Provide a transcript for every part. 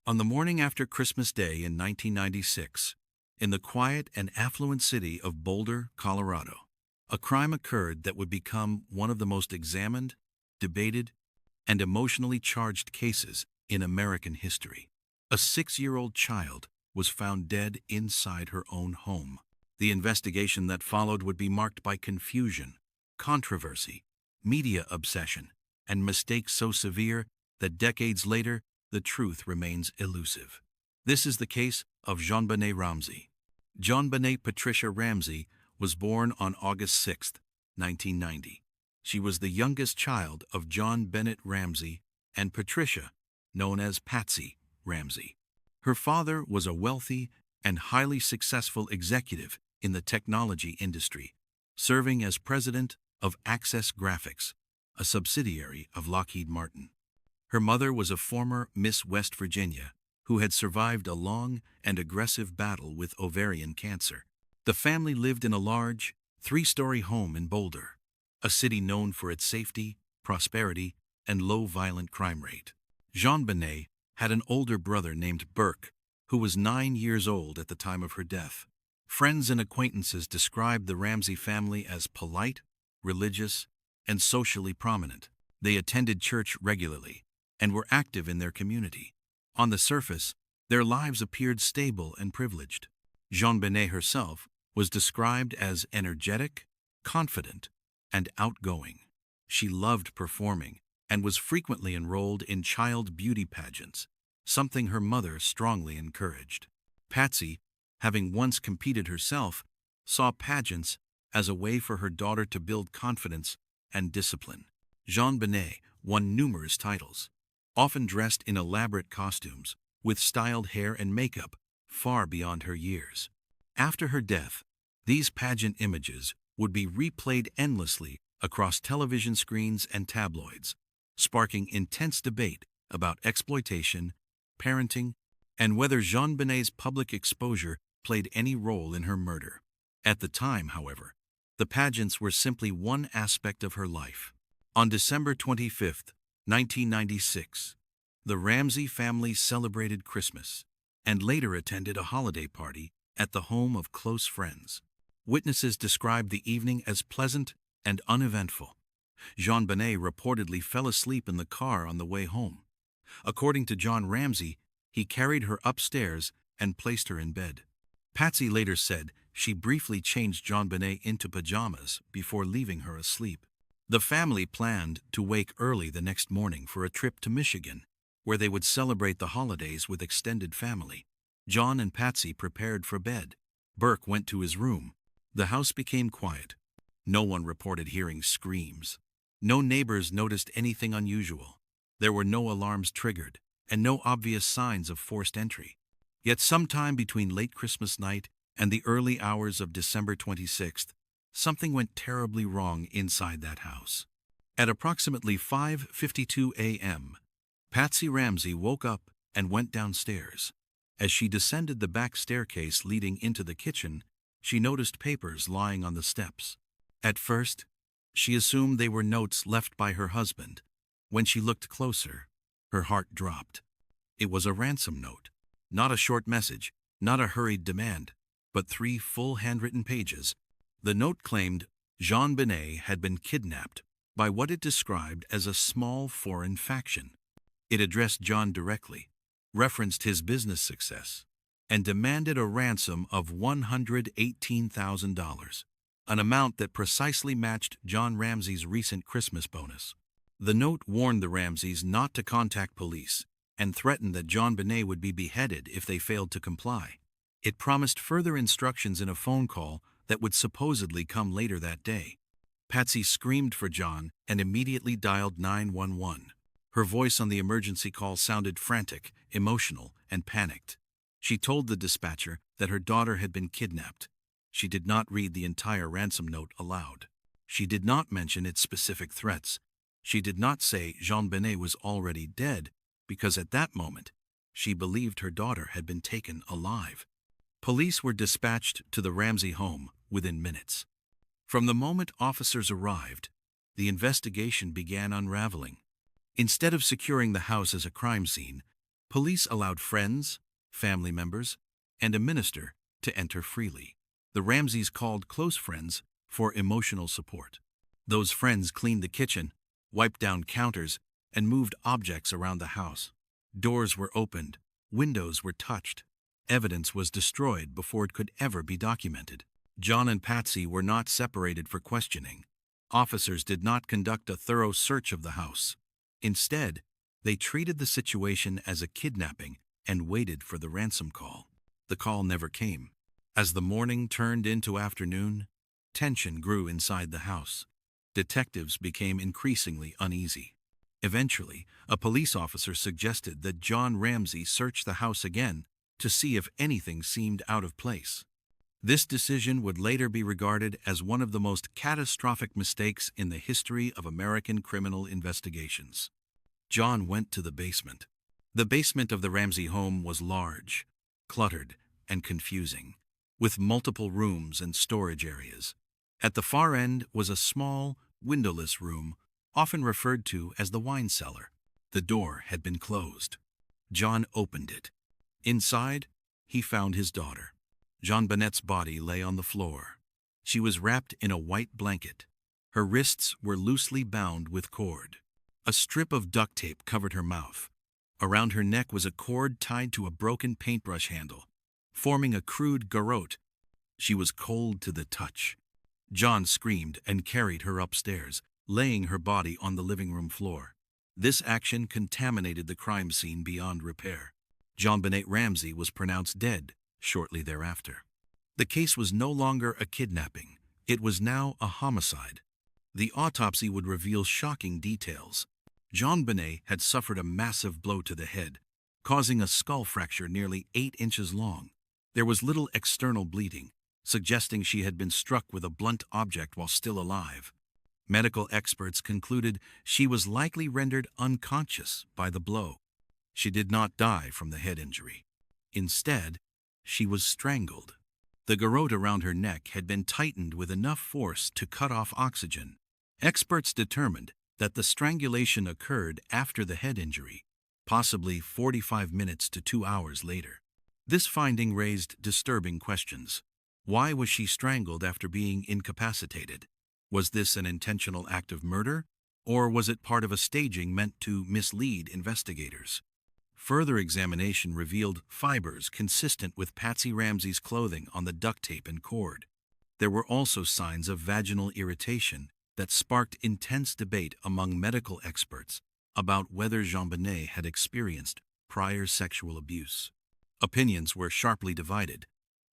On the morning after Christmas Day in 1996, in the quiet and affluent city of Boulder, Colorado, a crime occurred that would become one of the most examined, debated, and emotionally charged cases in American history. A 6-year-old child was found dead inside her own home. The investigation that followed would be marked by confusion, controversy, media obsession, and mistakes so severe that decades later, the truth remains elusive. This is the case of JonBenet Ramsey. JonBenet Patricia Ramsey was born on August 6, 1990. She was the youngest child of John Bennett Ramsey and Patricia, known as Patsy Ramsey. Her father was a wealthy and highly successful executive in the technology industry, serving as president of Access Graphics, a subsidiary of Lockheed Martin. Her mother was a former Miss West Virginia who had survived a long and aggressive battle with ovarian cancer. The family lived in a large, 3-story home in Boulder, a city known for its safety, prosperity, and low violent crime rate. JonBenet had an older brother named Burke, who was 9 years old at the time of her death. Friends and acquaintances described the Ramsey family as polite, religious, and socially prominent. They attended church regularly and were active in their community. On the surface, their lives appeared stable and privileged. JonBenet herself was described as energetic, confident, and outgoing. She loved performing and was frequently enrolled in child beauty pageants, something her mother strongly encouraged. Patsy, having once competed herself, saw pageants as a way for her daughter to build confidence and discipline. JonBenet won numerous titles, often dressed in elaborate costumes, with styled hair and makeup far beyond her years. After her death, these pageant images would be replayed endlessly across television screens and tabloids, sparking intense debate about exploitation, parenting, and whether JonBenet's public exposure played any role in her murder. At the time, however, the pageants were simply one aspect of her life. On December 25, 1996, the Ramsey family celebrated Christmas and later attended a holiday party at the home of close friends. Witnesses described the evening as pleasant and uneventful. JonBenet reportedly fell asleep in the car on the way home. According to John Ramsey, he carried her upstairs and placed her in bed. Patsy later said she briefly changed JonBenet into pajamas before leaving her asleep. The family planned to wake early the next morning for a trip to Michigan, where they would celebrate the holidays with extended family. John and Patsy prepared for bed. Burke went to his room. The house became quiet. No one reported hearing screams. No neighbors noticed anything unusual. There were no alarms triggered, and no obvious signs of forced entry. Yet sometime between late Christmas night and the early hours of December 26th, something went terribly wrong inside that house. At approximately 5:52 a.m., Patsy Ramsey woke up and went downstairs. As she descended the back staircase leading into the kitchen, she noticed papers lying on the steps. At first, she assumed they were notes left by her husband. When she looked closer, her heart dropped. It was a ransom note. Not a short message, not a hurried demand, but 3 full handwritten pages. The note claimed JonBenet had been kidnapped by what it described as a small foreign faction. It addressed John directly, referenced his business success, and demanded a ransom of $118,000, an amount that precisely matched John Ramsey's recent Christmas bonus. The note warned the Ramseys not to contact police and threatened that JonBenet would be beheaded if they failed to comply. It promised further instructions in a phone call that would supposedly come later that day. Patsy screamed for John and immediately dialed 911. Her voice on the emergency call sounded frantic, emotional, and panicked. She told the dispatcher that her daughter had been kidnapped. She did not read the entire ransom note aloud. She did not mention its specific threats. She did not say JonBenet was already dead, because at that moment, she believed her daughter had been taken alive. Police were dispatched to the Ramsey home within minutes. From the moment officers arrived, the investigation began unraveling. Instead of securing the house as a crime scene, Police allowed friends, family members, and a minister to enter freely. The Ramseys called close friends for emotional support. Those friends cleaned the kitchen, wiped down counters, and moved objects around the house. Doors were opened, windows were touched. Evidence was destroyed before it could ever be documented. John and Patsy were not separated for questioning. Officers did not conduct a thorough search of the house. Instead, they treated the situation as a kidnapping and waited for the ransom call. The call never came. As the morning turned into afternoon, tension grew inside the house. Detectives became increasingly uneasy. Eventually, a police officer suggested that John Ramsey search the house again to see if anything seemed out of place. This decision would later be regarded as one of the most catastrophic mistakes in the history of American criminal investigations. John went to the basement. The basement of the Ramsey home was large, cluttered, and confusing, with multiple rooms and storage areas. At the far end was a small, windowless room, often referred to as the wine cellar. The door had been closed. John opened it. Inside, he found his daughter. Jean Bonnet's body lay on the floor. She was wrapped in a white blanket. Her wrists were loosely bound with cord. A strip of duct tape covered her mouth. Around her neck was a cord tied to a broken paintbrush handle, forming a crude garrote. She was cold to the touch. John screamed and carried her upstairs, laying her body on the living room floor. This action contaminated the crime scene beyond repair. Jean Bonnet Ramsey was pronounced dead shortly thereafter. The case was no longer a kidnapping. It was now a homicide. The autopsy would reveal shocking details. Jean Bonnet had suffered a massive blow to the head, causing a skull fracture nearly 8 inches long. There was little external bleeding, suggesting she had been struck with a blunt object while still alive. Medical experts concluded she was likely rendered unconscious by the blow. She did not die from the head injury. Instead, she was strangled. The garrote around her neck had been tightened with enough force to cut off oxygen. Experts determined that the strangulation occurred after the head injury, possibly 45 minutes to 2 hours later. This finding raised disturbing questions. Why was she strangled after being incapacitated? Was this an intentional act of murder, or was it part of a staging meant to mislead investigators? Further examination revealed fibers consistent with Patsy Ramsey's clothing on the duct tape and cord. There were also signs of vaginal irritation that sparked intense debate among medical experts about whether Jean Bonnet had experienced prior sexual abuse. Opinions were sharply divided,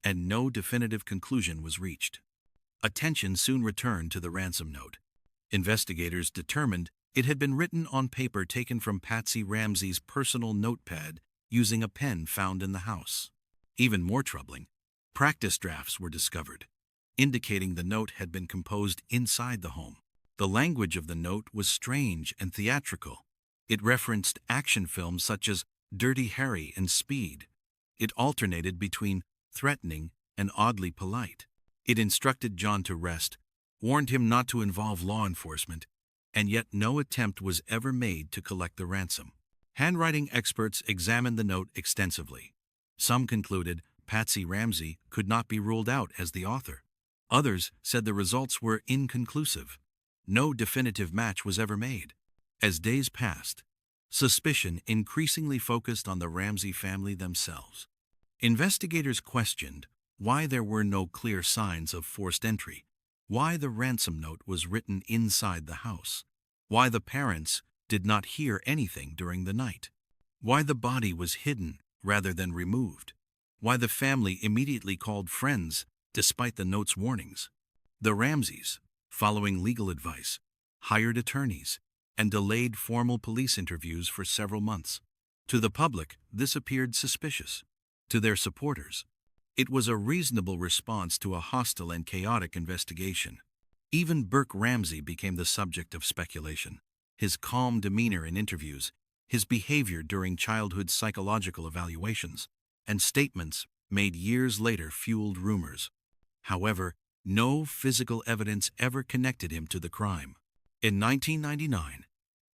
and no definitive conclusion was reached. Attention soon returned to the ransom note. Investigators determined it had been written on paper taken from Patsy Ramsey's personal notepad using a pen found in the house. Even more troubling, practice drafts were discovered, indicating the note had been composed inside the home. The language of the note was strange and theatrical. It referenced action films such as Dirty Harry and Speed. It alternated between threatening and oddly polite. It instructed John to rest, warned him not to involve law enforcement, and yet no attempt was ever made to collect the ransom. Handwriting experts examined the note extensively. Some concluded Patsy Ramsey could not be ruled out as the author. Others said the results were inconclusive. No definitive match was ever made. As days passed, suspicion increasingly focused on the Ramsey family themselves. Investigators questioned why there were no clear signs of forced entry, why the ransom note was written inside the house, why the parents did not hear anything during the night, why the body was hidden rather than removed, why the family immediately called friends despite the note's warnings. The Ramseys, following legal advice, hired attorneys and delayed formal police interviews for several months. To the public, this appeared suspicious. To their supporters, it was a reasonable response to a hostile and chaotic investigation. Even Burke Ramsey became the subject of speculation. His calm demeanor in interviews, his behavior during childhood psychological evaluations, and statements made years later fueled rumors. However, no physical evidence ever connected him to the crime. In 1999,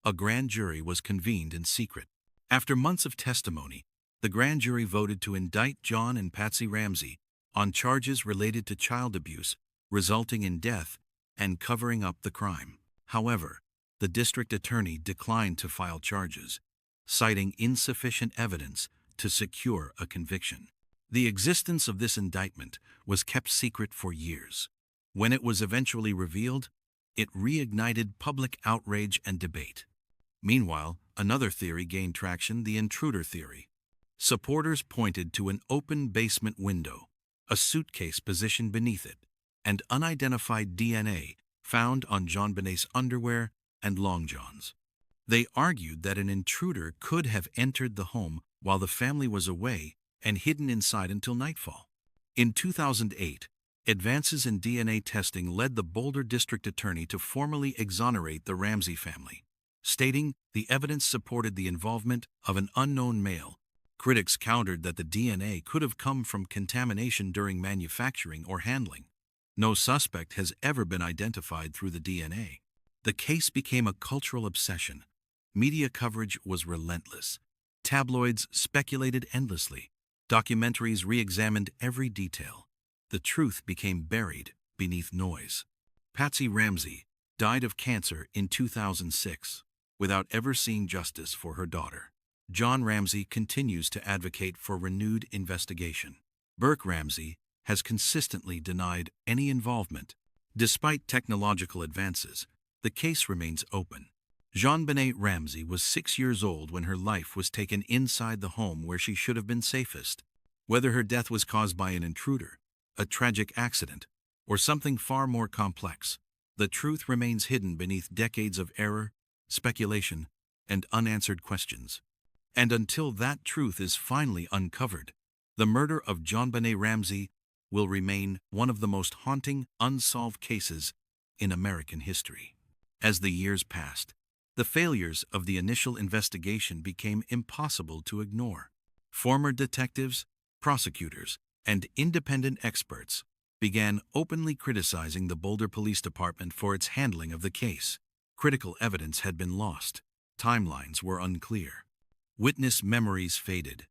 a grand jury was convened in secret. After months of testimony, the grand jury voted to indict John and Patsy Ramsey on charges related to child abuse, resulting in death, and covering up the crime. However, the district attorney declined to file charges, citing insufficient evidence to secure a conviction. The existence of this indictment was kept secret for years. When it was eventually revealed, it reignited public outrage and debate. Meanwhile, another theory gained traction: the intruder theory. Supporters pointed to an open basement window, a suitcase positioned beneath it, and unidentified DNA found on JonBenet's underwear and long johns. They argued that an intruder could have entered the home while the family was away and hidden inside until nightfall. In 2008, advances in DNA testing led the Boulder District Attorney to formally exonerate the Ramsey family, stating the evidence supported the involvement of an unknown male. Critics countered that the DNA could have come from contamination during manufacturing or handling. No suspect has ever been identified through the DNA. The case became a cultural obsession. Media coverage was relentless. Tabloids speculated endlessly. Documentaries re-examined every detail. The truth became buried beneath noise. Patsy Ramsey died of cancer in 2006 without ever seeing justice for her daughter. John Ramsey continues to advocate for renewed investigation. Burke Ramsey has consistently denied any involvement. Despite technological advances, the case remains open. JonBenet Ramsey was 6 years old when her life was taken inside the home where she should have been safest. Whether her death was caused by an intruder, a tragic accident, or something far more complex, the truth remains hidden beneath decades of error, speculation, and unanswered questions. And until that truth is finally uncovered, the murder of JonBenet Ramsey will remain one of the most haunting, unsolved cases in American history. As the years passed, the failures of the initial investigation became impossible to ignore. Former detectives, prosecutors, and independent experts began openly criticizing the Boulder Police Department for its handling of the case. Critical evidence had been lost. Timelines were unclear. Witness memories faded.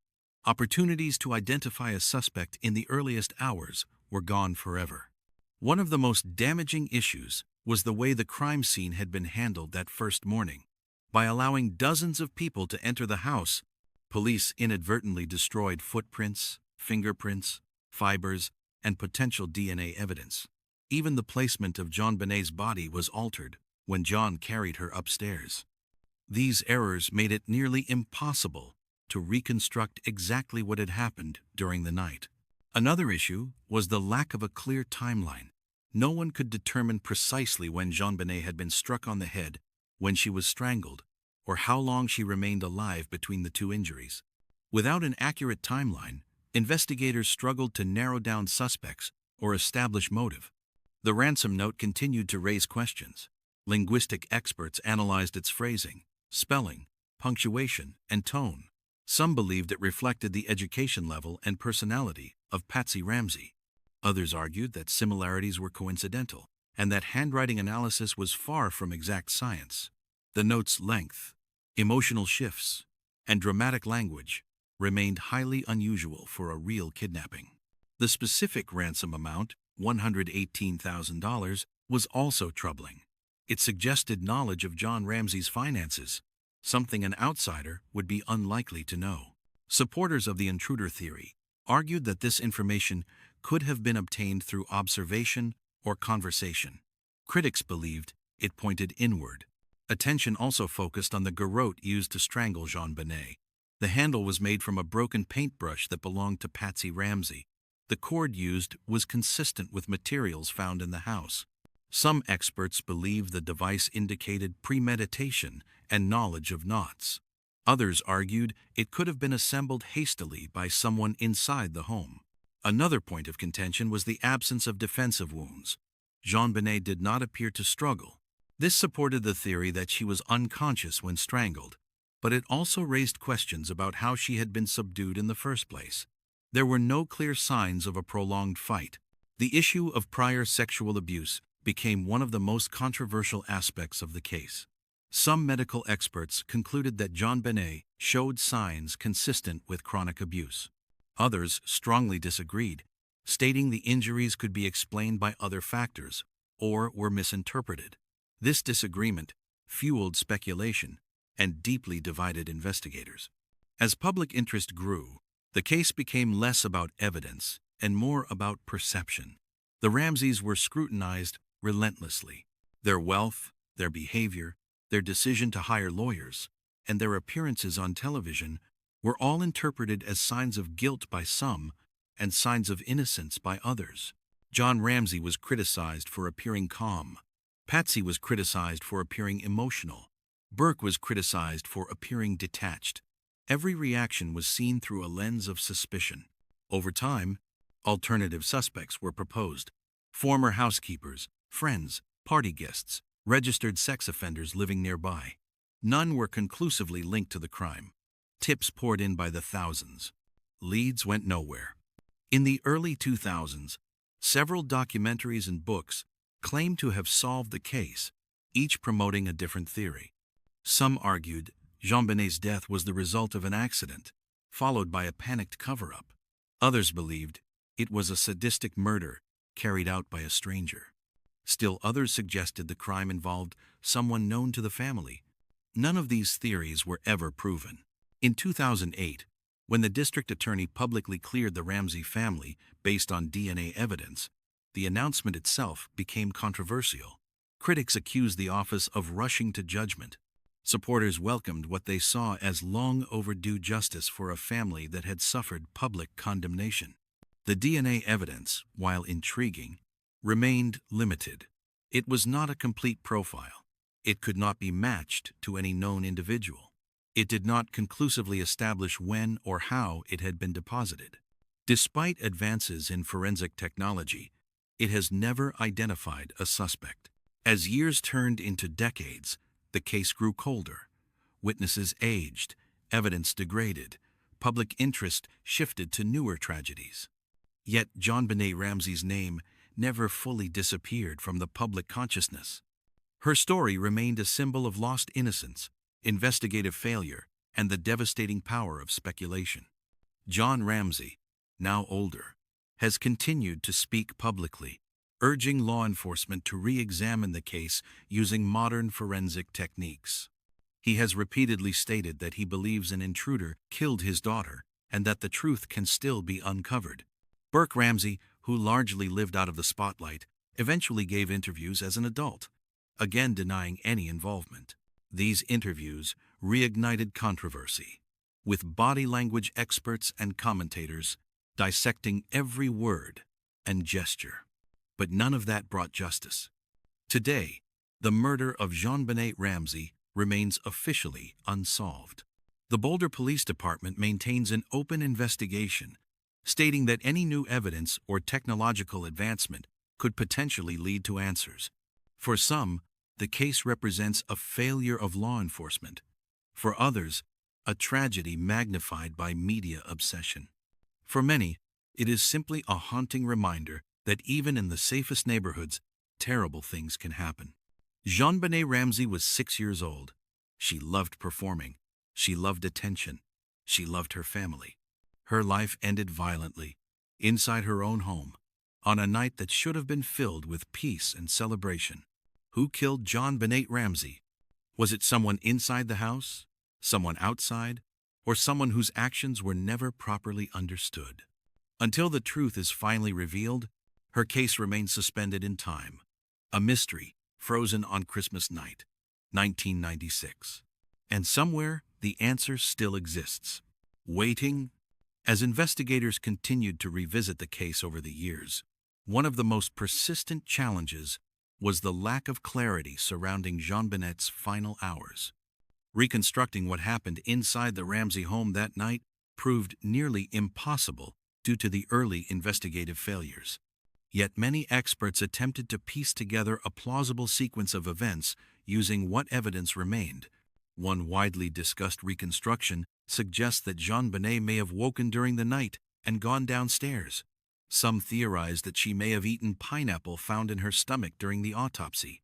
Opportunities to identify a suspect in the earliest hours were gone forever. One of the most damaging issues was the way the crime scene had been handled that first morning. By allowing dozens of people to enter the house, police inadvertently destroyed footprints, fingerprints, fibers, and potential DNA evidence. Even the placement of JonBenet's body was altered when John carried her upstairs. These errors made it nearly impossible to reconstruct exactly what had happened during the night. Another issue was the lack of a clear timeline. No one could determine precisely when JonBenet had been struck on the head, when she was strangled, or how long she remained alive between the two injuries. Without an accurate timeline, investigators struggled to narrow down suspects or establish motive. The ransom note continued to raise questions. Linguistic experts analyzed its phrasing, spelling, punctuation, and tone. Some believed it reflected the education level and personality of Patsy Ramsey. Others argued that similarities were coincidental and that handwriting analysis was far from exact science. The note's length, emotional shifts, and dramatic language remained highly unusual for a real kidnapping. The specific ransom amount, $118,000, was also troubling. It suggested knowledge of John Ramsey's finances, something an outsider would be unlikely to know. Supporters of the intruder theory argued that this information could have been obtained through observation or conversation. Critics believed it pointed inward. Attention also focused on the garrote used to strangle JonBenet. The handle was made from a broken paintbrush that belonged to Patsy Ramsey. The cord used was consistent with materials found in the house. Some experts believe the device indicated premeditation and knowledge of knots. Others argued it could have been assembled hastily by someone inside the home. Another point of contention was the absence of defensive wounds. JonBenet did not appear to struggle. This supported the theory that she was unconscious when strangled, but it also raised questions about how she had been subdued in the first place. There were no clear signs of a prolonged fight. The issue of prior sexual abuse became one of the most controversial aspects of the case. Some medical experts concluded that JonBenet showed signs consistent with chronic abuse. Others strongly disagreed, stating the injuries could be explained by other factors or were misinterpreted. This disagreement fueled speculation and deeply divided investigators. As public interest grew, the case became less about evidence and more about perception. The Ramseys were scrutinized relentlessly. Their wealth, their behavior, their decision to hire lawyers, and their appearances on television were all interpreted as signs of guilt by some and signs of innocence by others. John Ramsey was criticized for appearing calm. Patsy was criticized for appearing emotional. Burke was criticized for appearing detached. Every reaction was seen through a lens of suspicion. Over time, alternative suspects were proposed. Former housekeepers, friends, party guests, registered sex offenders living nearby. None were conclusively linked to the crime. Tips poured in by the thousands. Leads went nowhere. In the early 2000s, several documentaries and books claimed to have solved the case, each promoting a different theory. Some argued JonBenet's death was the result of an accident, followed by a panicked cover-up. Others believed it was a sadistic murder carried out by a stranger. Still others suggested the crime involved someone known to the family. None of these theories were ever proven. In 2008, when the district attorney publicly cleared the Ramsey family based on DNA evidence, the announcement itself became controversial. Critics accused the office of rushing to judgment. Supporters welcomed what they saw as long overdue justice for a family that had suffered public condemnation. The DNA evidence, while intriguing, remained limited. It was not a complete profile. It could not be matched to any known individual. It did not conclusively establish when or how it had been deposited. Despite advances in forensic technology, it has never identified a suspect. As years turned into decades, the case grew colder. Witnesses aged, evidence degraded, public interest shifted to newer tragedies. Yet JonBenet Ramsey's name never fully disappeared from the public consciousness. Her story remained a symbol of lost innocence, investigative failure, and the devastating power of speculation. John Ramsey, now older, has continued to speak publicly, urging law enforcement to re-examine the case using modern forensic techniques. He has repeatedly stated that he believes an intruder killed his daughter and that the truth can still be uncovered. Burke Ramsey, who largely lived out of the spotlight, eventually gave interviews as an adult, again denying any involvement. These interviews reignited controversy, with body language experts and commentators dissecting every word and gesture. But none of that brought justice. Today, the murder of JonBenet Ramsey remains officially unsolved. The Boulder Police Department maintains an open investigation, stating that any new evidence or technological advancement could potentially lead to answers. For some, the case represents a failure of law enforcement. For others, a tragedy magnified by media obsession. For many, it is simply a haunting reminder that even in the safest neighborhoods, terrible things can happen. JonBenet Ramsey was 6 years old. She loved performing. She loved attention. She loved her family. Her life ended violently, inside her own home, on a night that should have been filled with peace and celebration. Who killed JonBenet Ramsey? Was it someone inside the house, someone outside, or someone whose actions were never properly understood? Until the truth is finally revealed, her case remains suspended in time, a mystery frozen on Christmas night, 1996. And somewhere, the answer still exists, waiting. As investigators continued to revisit the case over the years, one of the most persistent challenges was the lack of clarity surrounding JonBenet's final hours. Reconstructing what happened inside the Ramsey home that night proved nearly impossible due to the early investigative failures. Yet many experts attempted to piece together a plausible sequence of events using what evidence remained. One widely discussed reconstruction suggests that JonBenet may have woken during the night and gone downstairs. Some theorize that she may have eaten pineapple found in her stomach during the autopsy.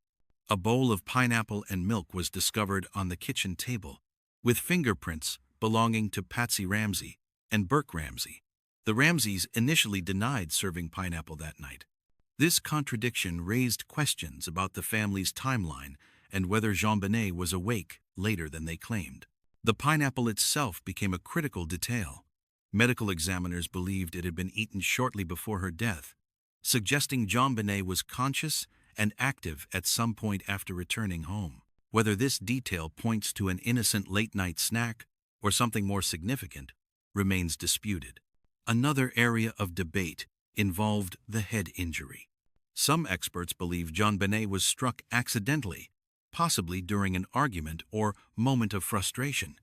A bowl of pineapple and milk was discovered on the kitchen table, with fingerprints belonging to Patsy Ramsey and Burke Ramsey. The Ramseys initially denied serving pineapple that night. This contradiction raised questions about the family's timeline and whether JonBenet was awake later than they claimed. The pineapple itself became a critical detail. Medical examiners believed it had been eaten shortly before her death, suggesting JonBenet was conscious and active at some point after returning home. Whether this detail points to an innocent late-night snack or something more significant remains disputed. Another area of debate involved the head injury. Some experts believe JonBenet was struck accidentally, possibly during an argument or moment of frustration,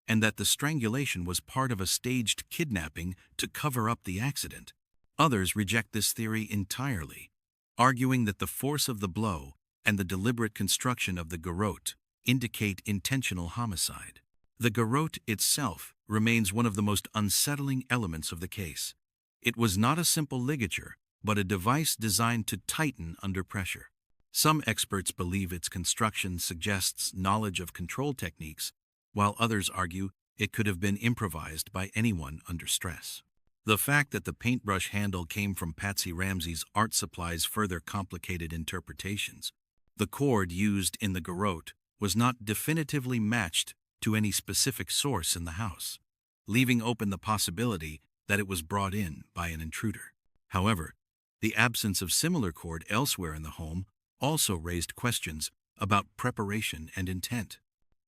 and that the strangulation was part of a staged kidnapping to cover up the accident. Others reject this theory entirely, arguing that the force of the blow and the deliberate construction of the garrote indicate intentional homicide. The garrote itself remains one of the most unsettling elements of the case. It was not a simple ligature, but a device designed to tighten under pressure. Some experts believe its construction suggests knowledge of control techniques, while others argue it could have been improvised by anyone under stress. The fact that the paintbrush handle came from Patsy Ramsey's art supplies further complicated interpretations. The cord used in the garrote was not definitively matched to any specific source in the house, leaving open the possibility that it was brought in by an intruder. However, the absence of similar cord elsewhere in the home also raised questions about preparation and intent.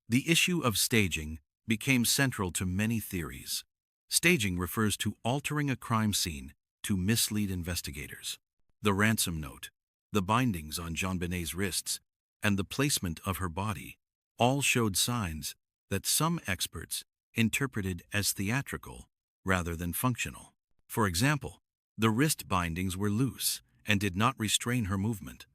The issue of staging became central to many theories. Staging refers to altering a crime scene to mislead investigators. The ransom note, the bindings on JonBenet's wrists, and the placement of her body all showed signs that some experts interpreted as theatrical rather than functional. For example, the wrist bindings were loose and did not restrain her movement.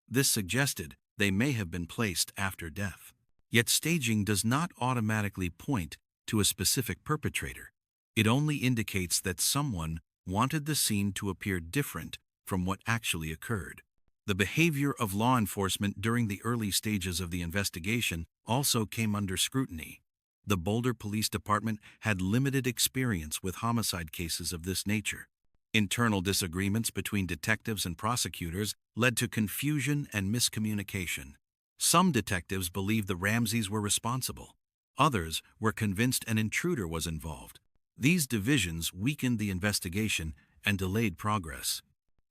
This suggested they may have been placed after death. Yet staging does not automatically point to a specific perpetrator. It only indicates that someone wanted the scene to appear different from what actually occurred. The behavior of law enforcement during the early stages of the investigation also came under scrutiny. The Boulder Police Department had limited experience with homicide cases of this nature. Internal disagreements between detectives and prosecutors led to confusion and miscommunication. Some detectives believed the Ramseys were responsible. Others were convinced an intruder was involved. These divisions weakened the investigation and delayed progress.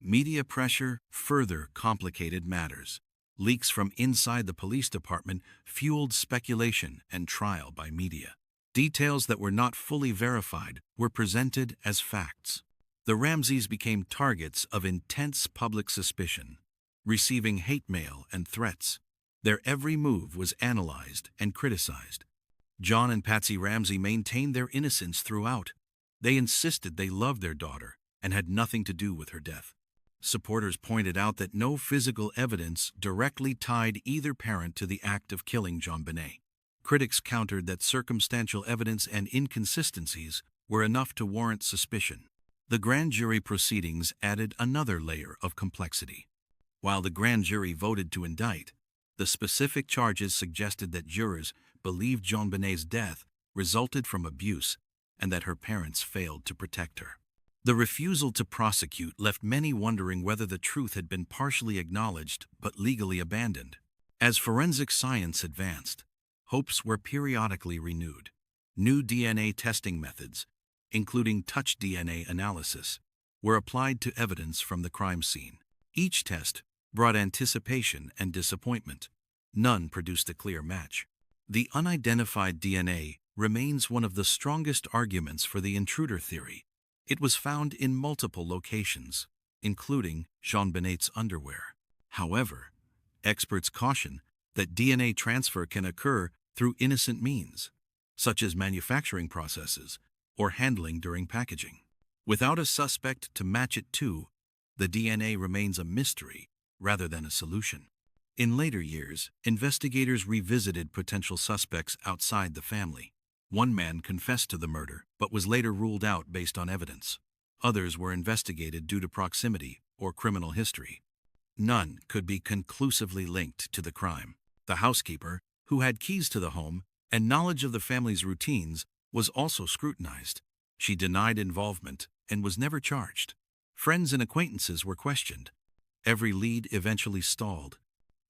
Media pressure further complicated matters. Leaks from inside the police department fueled speculation and trial by media. Details that were not fully verified were presented as facts. The Ramseys became targets of intense public suspicion, receiving hate mail and threats. Their every move was analyzed and criticized. John and Patsy Ramsey maintained their innocence throughout. They insisted they loved their daughter and had nothing to do with her death. Supporters pointed out that no physical evidence directly tied either parent to the act of killing JonBenet. Critics countered that circumstantial evidence and inconsistencies were enough to warrant suspicion. The grand jury proceedings added another layer of complexity. While the grand jury voted to indict, the specific charges suggested that jurors believed JonBenet's death resulted from abuse and that her parents failed to protect her. The refusal to prosecute left many wondering whether the truth had been partially acknowledged but legally abandoned. As forensic science advanced, hopes were periodically renewed. New DNA testing methods, including touch DNA analysis, were applied to evidence from the crime scene. Each test brought anticipation and disappointment. None produced a clear match. The unidentified DNA remains one of the strongest arguments for the intruder theory. It was found in multiple locations, including JonBenet's underwear. However, experts caution that DNA transfer can occur through innocent means, such as manufacturing processes or handling during packaging. Without a suspect to match it to, the DNA remains a mystery rather than a solution. In later years, investigators revisited potential suspects outside the family. One man confessed to the murder, but was later ruled out based on evidence. Others were investigated due to proximity or criminal history. None could be conclusively linked to the crime. The housekeeper, who had keys to the home and knowledge of the family's routines, was also scrutinized. She denied involvement and was never charged. Friends and acquaintances were questioned. Every lead eventually stalled.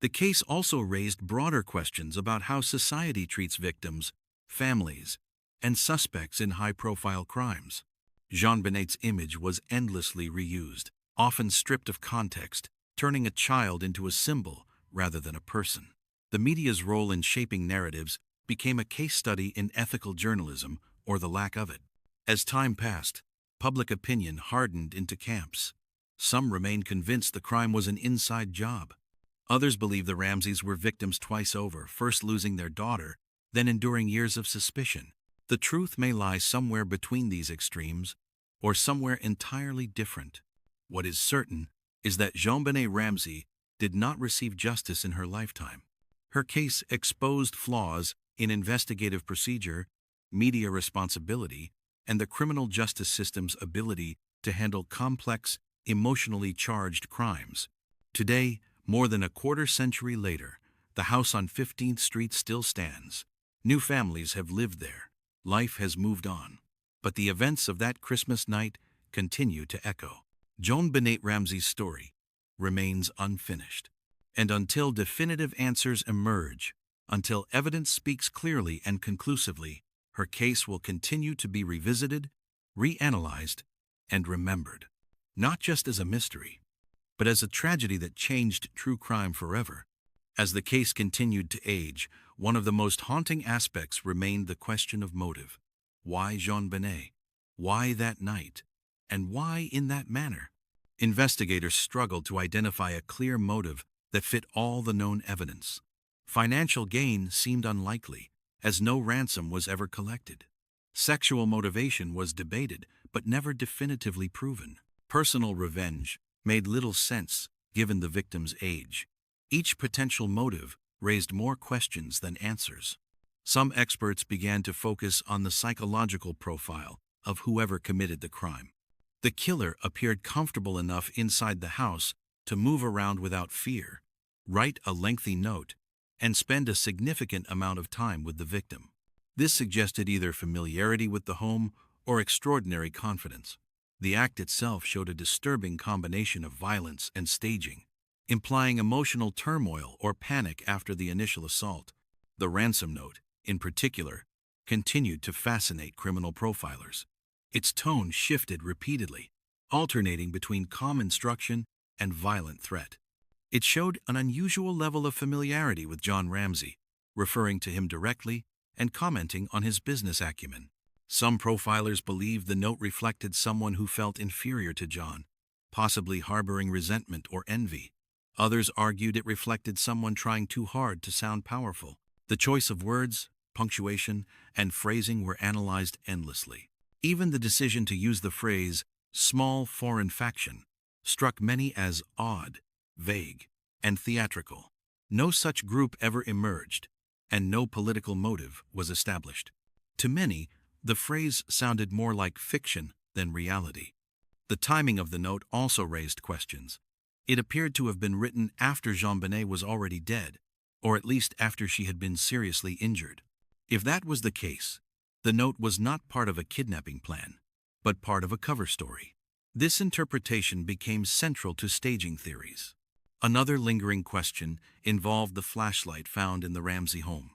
The case also raised broader questions about how society treats victims, families, and suspects in high-profile crimes. Jean Benet's image was endlessly reused, often stripped of context, turning a child into a symbol rather than a person. The media's role in shaping narratives became a case study in ethical journalism, or the lack of it. As time passed, public opinion hardened into camps. Some remained convinced the crime was an inside job. Others believed the Ramseys were victims twice over, first losing their daughter, then enduring years of suspicion. The truth may lie somewhere between these extremes, or somewhere entirely different. What is certain is that Jean Benet Ramsey did not receive justice in her lifetime. Her case exposed flaws in investigative procedure, media responsibility, and the criminal justice system's ability to handle complex, emotionally charged crimes. Today, more than a quarter-century later, the house on 15th Street still stands. New families have lived there. Life has moved on. But the events of that Christmas night continue to echo. Jean Benet Ramsey's story remains unfinished. And until definitive answers emerge, until evidence speaks clearly and conclusively, her case will continue to be revisited, reanalyzed, and remembered. Not just as a mystery, but as a tragedy that changed true crime forever. As the case continued to age, one of the most haunting aspects remained the question of motive. Why Jean Benet? Why that night? And why in that manner? Investigators struggled to identify a clear motive that fit all the known evidence. Financial gain seemed unlikely, as no ransom was ever collected. Sexual motivation was debated, but never definitively proven. Personal revenge made little sense given the victim's age. Each potential motive raised more questions than answers. Some experts began to focus on the psychological profile of whoever committed the crime. The killer appeared comfortable enough inside the house to move around without fear, write a lengthy note, and spend a significant amount of time with the victim. This suggested either familiarity with the home or extraordinary confidence. The act itself showed a disturbing combination of violence and staging, implying emotional turmoil or panic after the initial assault. The ransom note, in particular, continued to fascinate criminal profilers. Its tone shifted repeatedly, alternating between calm instruction and violent threat. It showed an unusual level of familiarity with John Ramsey, referring to him directly and commenting on his business acumen. Some profilers believed the note reflected someone who felt inferior to John, possibly harboring resentment or envy. Others argued it reflected someone trying too hard to sound powerful. The choice of words, punctuation, and phrasing were analyzed endlessly. Even the decision to use the phrase, "small foreign faction," struck many as odd, vague, and theatrical. No such group ever emerged, and no political motive was established. To many, the phrase sounded more like fiction than reality. The timing of the note also raised questions. It appeared to have been written after Jean Benet was already dead, or at least after she had been seriously injured. If that was the case, the note was not part of a kidnapping plan, but part of a cover story. This interpretation became central to staging theories. Another lingering question involved the flashlight found in the Ramsey home.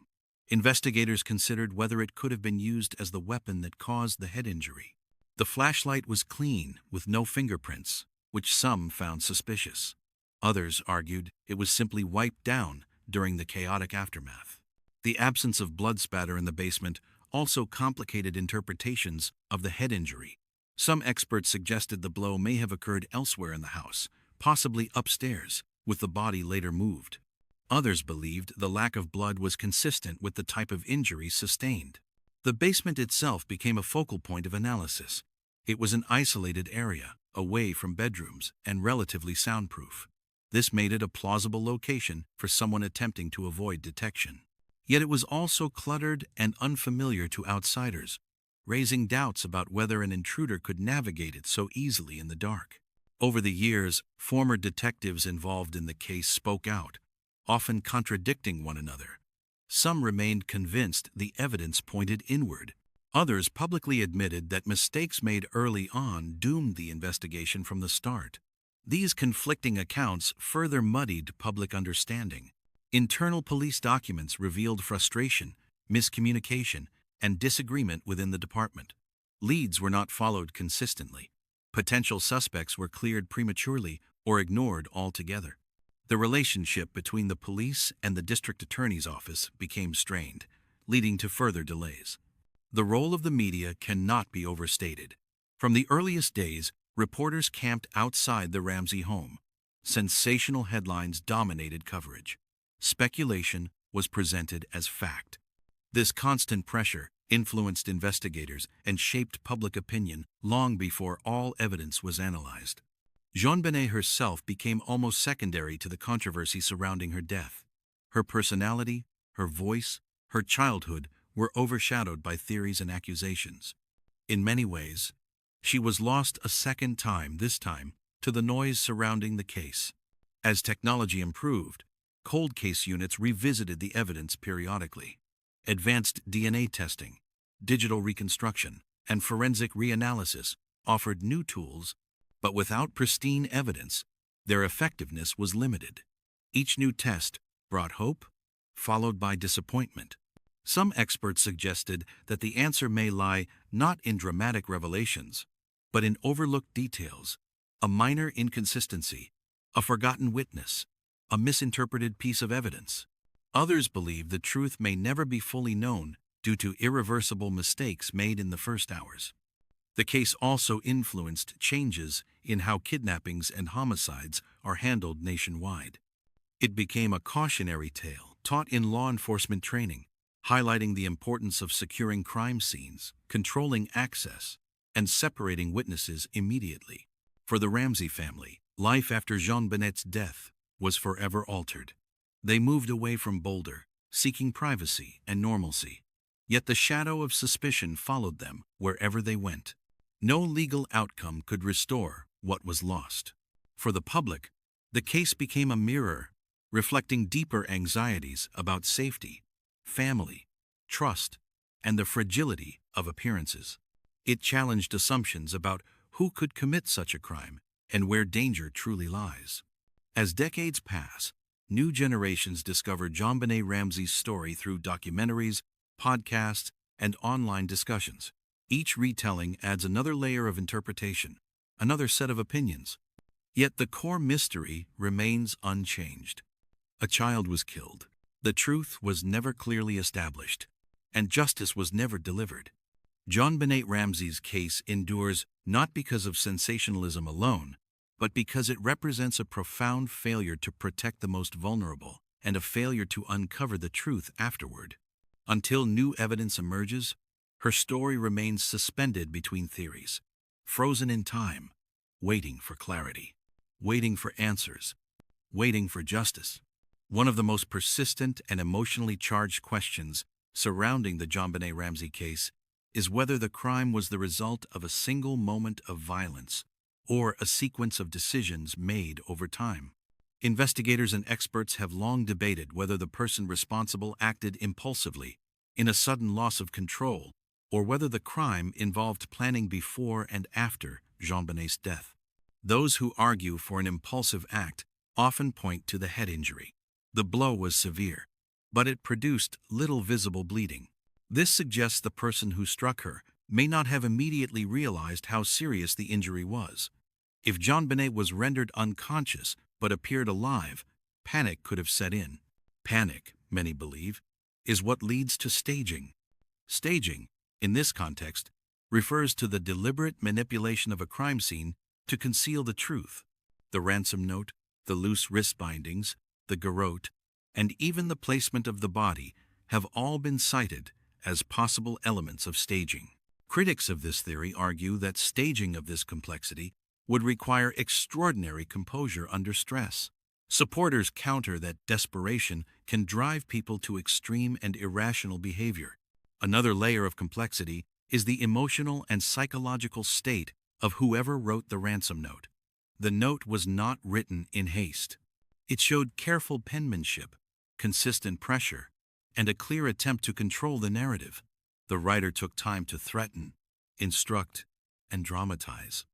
Investigators considered whether it could have been used as the weapon that caused the head injury. The flashlight was clean, with no fingerprints, which some found suspicious. Others argued it was simply wiped down during the chaotic aftermath. The absence of blood spatter in the basement also complicated interpretations of the head injury. Some experts suggested the blow may have occurred elsewhere in the house, possibly upstairs, with the body later moved. Others believed the lack of blood was consistent with the type of injury sustained. The basement itself became a focal point of analysis. It was an isolated area, away from bedrooms, and relatively soundproof. This made it a plausible location for someone attempting to avoid detection. Yet it was also cluttered and unfamiliar to outsiders, raising doubts about whether an intruder could navigate it so easily in the dark. Over the years, former detectives involved in the case spoke out, often contradicting one another. Some remained convinced the evidence pointed inward. Others publicly admitted that mistakes made early on doomed the investigation from the start. These conflicting accounts further muddied public understanding. Internal police documents revealed frustration, miscommunication, and disagreement within the department. Leads were not followed consistently. Potential suspects were cleared prematurely or ignored altogether. The relationship between the police and the district attorney's office became strained, leading to further delays. The role of the media cannot be overstated. From the earliest days, reporters camped outside the Ramsey home. Sensational headlines dominated coverage. Speculation was presented as fact. This constant pressure influenced investigators and shaped public opinion long before all evidence was analyzed. Jean-Benet herself became almost secondary to the controversy surrounding her death. Her personality, her voice, her childhood were overshadowed by theories and accusations. In many ways, she was lost a second time, this time, to the noise surrounding the case. As technology improved, cold case units revisited the evidence periodically. Advanced DNA testing, digital reconstruction, and forensic reanalysis offered new tools, but without pristine evidence, their effectiveness was limited. Each new test brought hope, followed by disappointment. Some experts suggested that the answer may lie not in dramatic revelations, but in overlooked details, a minor inconsistency, a forgotten witness, a misinterpreted piece of evidence. Others believe the truth may never be fully known due to irreversible mistakes made in the first hours. The case also influenced changes in how kidnappings and homicides are handled nationwide. It became a cautionary tale taught in law enforcement training, highlighting the importance of securing crime scenes, controlling access, and separating witnesses immediately. For the Ramsey family, life after Jean-Benet's death was forever altered. They moved away from Boulder, seeking privacy and normalcy. Yet the shadow of suspicion followed them wherever they went. No legal outcome could restore what was lost. For the public, the case became a mirror, reflecting deeper anxieties about safety, family, trust, and the fragility of appearances. It challenged assumptions about who could commit such a crime and where danger truly lies. As decades pass, new generations discover JonBenet Ramsey's story through documentaries, podcasts, and online discussions. Each retelling adds another layer of interpretation, another set of opinions. Yet the core mystery remains unchanged. A child was killed. The truth was never clearly established, and justice was never delivered. JonBenet Ramsey's case endures not because of sensationalism alone, but because it represents a profound failure to protect the most vulnerable and a failure to uncover the truth afterward. Until new evidence emerges, her story remains suspended between theories, frozen in time, waiting for clarity, waiting for answers, waiting for justice. One of the most persistent and emotionally charged questions surrounding the JonBenet Ramsey case is whether the crime was the result of a single moment of violence or a sequence of decisions made over time. Investigators and experts have long debated whether the person responsible acted impulsively, in a sudden loss of control, or whether the crime involved planning before and after JonBenet's death. Those who argue for an impulsive act often point to the head injury. The blow was severe, but it produced little visible bleeding. This suggests the person who struck her may not have immediately realized how serious the injury was. If JonBenet was rendered unconscious but appeared alive, panic could have set in. Panic, many believe, is what leads to staging. Staging, in this context, refers to the deliberate manipulation of a crime scene to conceal the truth. The ransom note, the loose wrist bindings, the garrote, and even the placement of the body have all been cited as possible elements of staging. Critics of this theory argue that staging of this complexity would require extraordinary composure under stress. Supporters counter that desperation can drive people to extreme and irrational behavior. Another layer of complexity is the emotional and psychological state of whoever wrote the ransom note. The note was not written in haste. It showed careful penmanship, consistent pressure, and a clear attempt to control the narrative. The writer took time to threaten, instruct, and dramatize.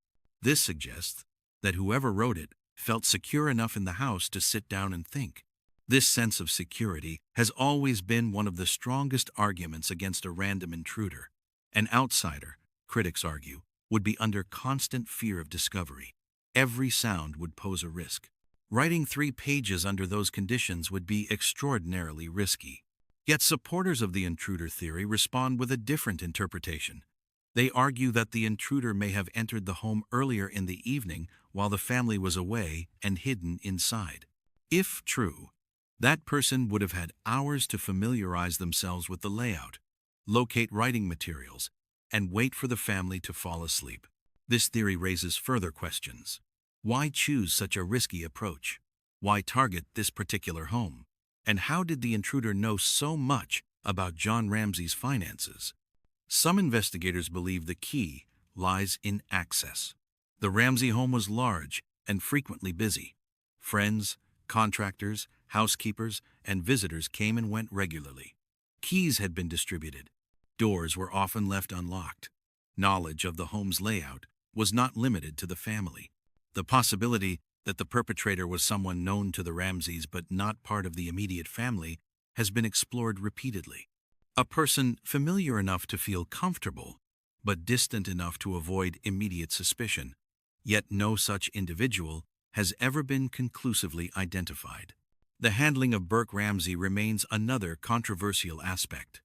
This suggests that whoever wrote it felt secure enough in the house to sit down and think. This sense of security has always been one of the strongest arguments against a random intruder. An outsider, critics argue, would be under constant fear of discovery. Every sound would pose a risk. Writing 3 pages under those conditions would be extraordinarily risky. Yet supporters of the intruder theory respond with a different interpretation. They argue that the intruder may have entered the home earlier in the evening while the family was away and hidden inside. If true, that person would have had hours to familiarize themselves with the layout, locate writing materials, and wait for the family to fall asleep. This theory raises further questions. Why choose such a risky approach? Why target this particular home? And how did the intruder know so much about John Ramsey's finances? Some investigators believe the key lies in access. The Ramsey home was large and frequently busy. Friends, contractors, housekeepers, and visitors came and went regularly. Keys had been distributed. Doors were often left unlocked. Knowledge of the home's layout was not limited to the family. The possibility that the perpetrator was someone known to the Ramseys but not part of the immediate family has been explored repeatedly. A person familiar enough to feel comfortable, but distant enough to avoid immediate suspicion. Yet no such individual has ever been conclusively identified. The handling of Burke Ramsey remains another controversial aspect.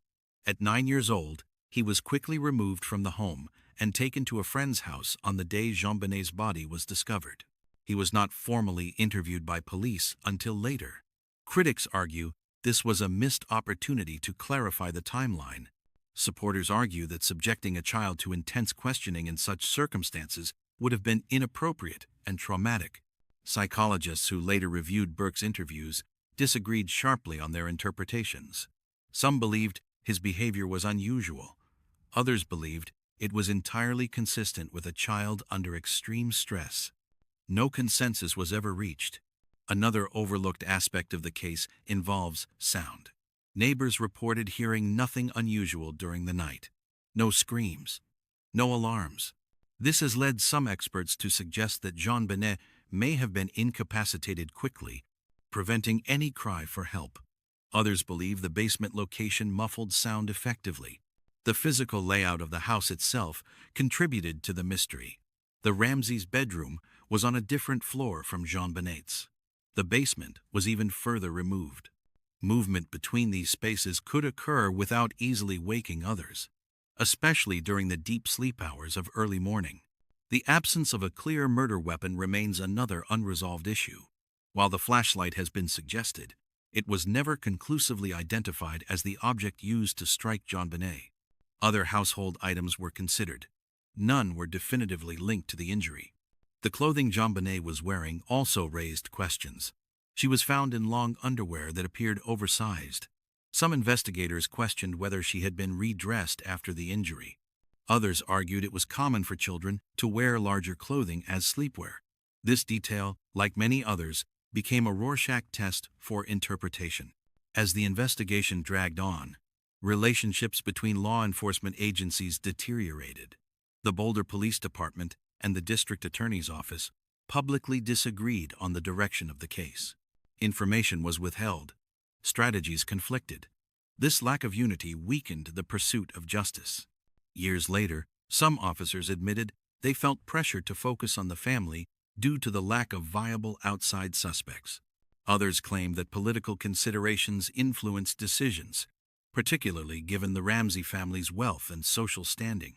At 9 years old, he was quickly removed from the home and taken to a friend's house on the day JonBenet's body was discovered. He was not formally interviewed by police until later. Critics argue this was a missed opportunity to clarify the timeline. Supporters argue that subjecting a child to intense questioning in such circumstances would have been inappropriate and traumatic. Psychologists who later reviewed Burke's interviews disagreed sharply on their interpretations. Some believed his behavior was unusual. Others believed it was entirely consistent with a child under extreme stress. No consensus was ever reached. Another overlooked aspect of the case involves sound. Neighbors reported hearing nothing unusual during the night. No screams, no alarms. This has led some experts to suggest that JonBenet may have been incapacitated quickly, preventing any cry for help. Others believe the basement location muffled sound effectively. The physical layout of the house itself contributed to the mystery. The Ramseys' bedroom was on a different floor from JonBenet's. The basement was even further removed. Movement between these spaces could occur without easily waking others, especially during the deep sleep hours of early morning. The absence of a clear murder weapon remains another unresolved issue. While the flashlight has been suggested, it was never conclusively identified as the object used to strike JonBenet. Other household items were considered. None were definitively linked to the injury. The clothing JonBenet was wearing also raised questions. She was found in long underwear that appeared oversized. Some investigators questioned whether she had been redressed after the injury. Others argued it was common for children to wear larger clothing as sleepwear. This detail, like many others, became a Rorschach test for interpretation. As the investigation dragged on, relationships between law enforcement agencies deteriorated. The Boulder Police Department and the District Attorney's Office publicly disagreed on the direction of the case. Information was withheld. Strategies conflicted. This lack of unity weakened the pursuit of justice. Years later, some officers admitted they felt pressure to focus on the family due to the lack of viable outside suspects. Others claimed that political considerations influenced decisions, particularly given the Ramsey family's wealth and social standing.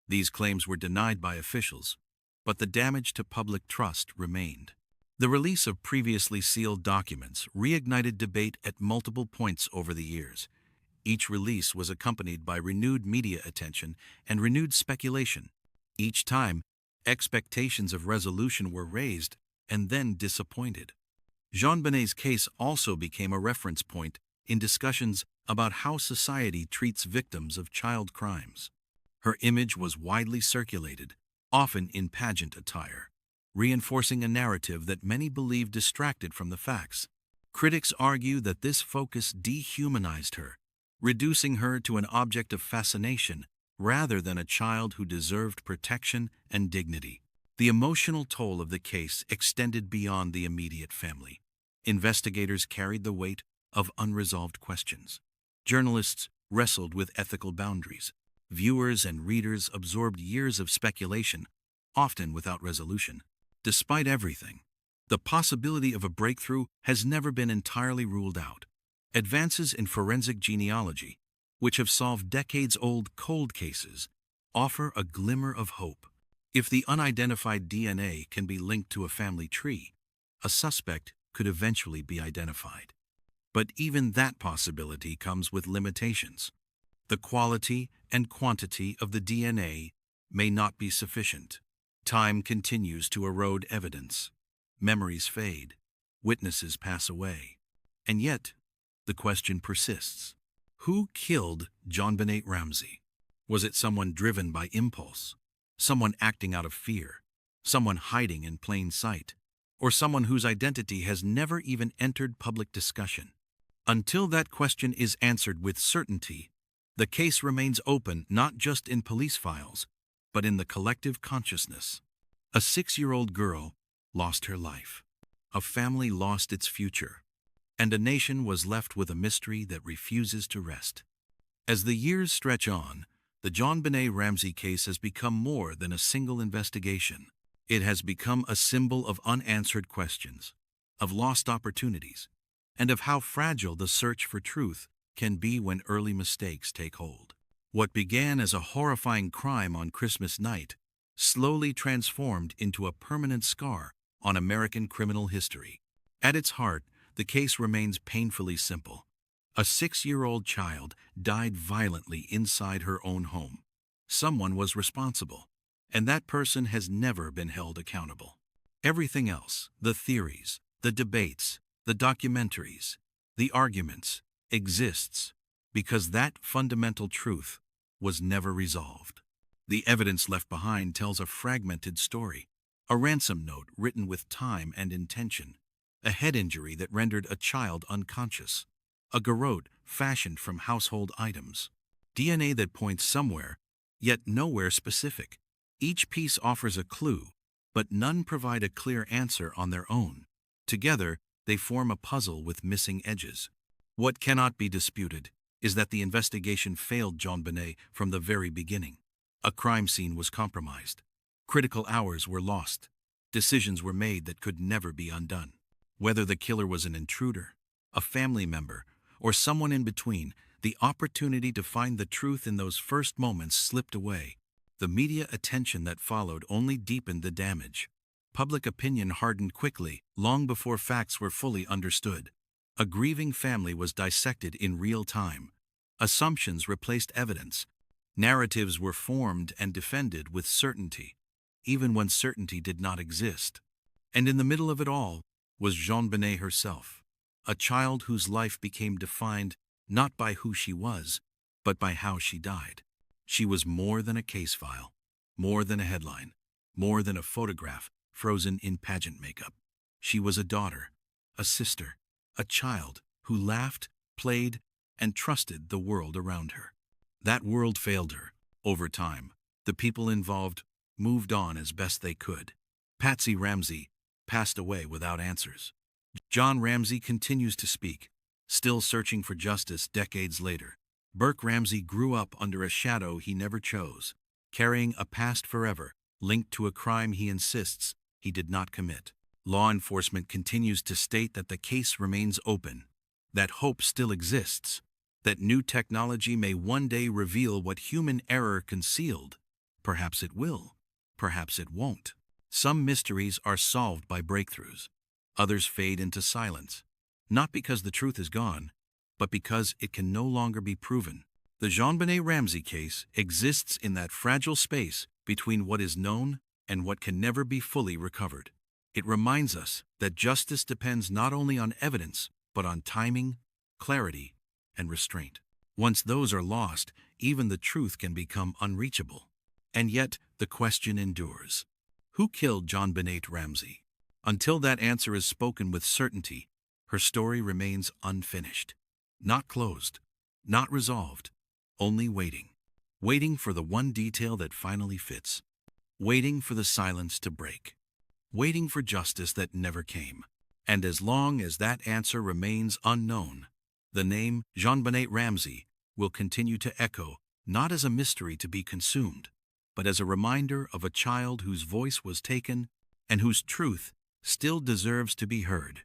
These claims were denied by officials, but the damage to public trust remained. The release of previously sealed documents reignited debate at multiple points over the years. Each release was accompanied by renewed media attention and renewed speculation. Each time, expectations of resolution were raised and then disappointed. JonBenet's case also became a reference point in discussions about how society treats victims of child crimes. Her image was widely circulated, often in pageant attire. reinforcing a narrative that many believe distracted from the facts. Critics argue that this focus dehumanized her, reducing her to an object of fascination rather than a child who deserved protection and dignity. The emotional toll of the case extended beyond the immediate family. Investigators carried the weight of unresolved questions. Journalists wrestled with ethical boundaries. Viewers and readers absorbed years of speculation, often without resolution. Despite everything, the possibility of a breakthrough has never been entirely ruled out. Advances in forensic genealogy, which have solved decades-old cold cases, offer a glimmer of hope. If the unidentified DNA can be linked to a family tree, a suspect could eventually be identified. But even that possibility comes with limitations. The quality and quantity of the DNA may not be sufficient. Time continues to erode evidence. Memories fade. Witnesses pass away. And yet, the question persists. Who killed JonBenet Ramsey? Was it someone driven by impulse? Someone acting out of fear? Someone hiding in plain sight? Or someone whose identity has never even entered public discussion? Until that question is answered with certainty, the case remains open not just in police files, but in the collective consciousness. A 6-year-old girl lost her life. A family lost its future. And a nation was left with a mystery that refuses to rest. As the years stretch on, the JonBenet Ramsey case has become more than a single investigation. It has become a symbol of unanswered questions, of lost opportunities, and of how fragile the search for truth can be when early mistakes take hold. What began as a horrifying crime on Christmas night slowly transformed into a permanent scar on American criminal history. At its heart, the case remains painfully simple. A 6-year-old child died violently inside her own home. Someone was responsible, and that person has never been held accountable. Everything else, the theories, the debates, the documentaries, the arguments, exists because that fundamental truth was never resolved. The evidence left behind tells a fragmented story, a ransom note written with time and intention, a head injury that rendered a child unconscious, a garrote fashioned from household items, DNA that points somewhere, yet nowhere specific. Each piece offers a clue, but none provide a clear answer on their own. Together, they form a puzzle with missing edges. What cannot be disputed is that the investigation failed JonBenet from the very beginning. A crime scene was compromised. Critical hours were lost. Decisions were made that could never be undone. Whether the killer was an intruder, a family member, or someone in between, the opportunity to find the truth in those first moments slipped away. The media attention that followed only deepened the damage. Public opinion hardened quickly, long before facts were fully understood. A grieving family was dissected in real time. Assumptions replaced evidence. Narratives were formed and defended with certainty, even when certainty did not exist. And in the middle of it all was JonBenet herself, a child whose life became defined not by who she was, but by how she died. She was more than a case file, more than a headline, more than a photograph frozen in pageant makeup. She was a daughter, a sister, a child who laughed, played, and trusted the world around her. That world failed her. Over time, the people involved moved on as best they could. Patsy Ramsey passed away without answers. John Ramsey continues to speak, still searching for justice decades later. Burke Ramsey grew up under a shadow he never chose, carrying a past forever linked to a crime he insists he did not commit. Law enforcement continues to state that the case remains open, that hope still exists, that new technology may one day reveal what human error concealed. Perhaps it will, perhaps it won't. Some mysteries are solved by breakthroughs. Others fade into silence, not because the truth is gone, but because it can no longer be proven. The JonBenet Ramsey case exists in that fragile space between what is known and what can never be fully recovered. It reminds us that justice depends not only on evidence, but on timing, clarity, and restraint. Once those are lost, even the truth can become unreachable. And yet, the question endures. Who killed JonBenet Ramsey? Until that answer is spoken with certainty, her story remains unfinished. Not closed, not resolved, only waiting. Waiting for the one detail that finally fits. Waiting for the silence to break. Waiting for justice that never came. And as long as that answer remains unknown, the name JonBenet Ramsey will continue to echo, not as a mystery to be consumed, but as a reminder of a child whose voice was taken and whose truth still deserves to be heard.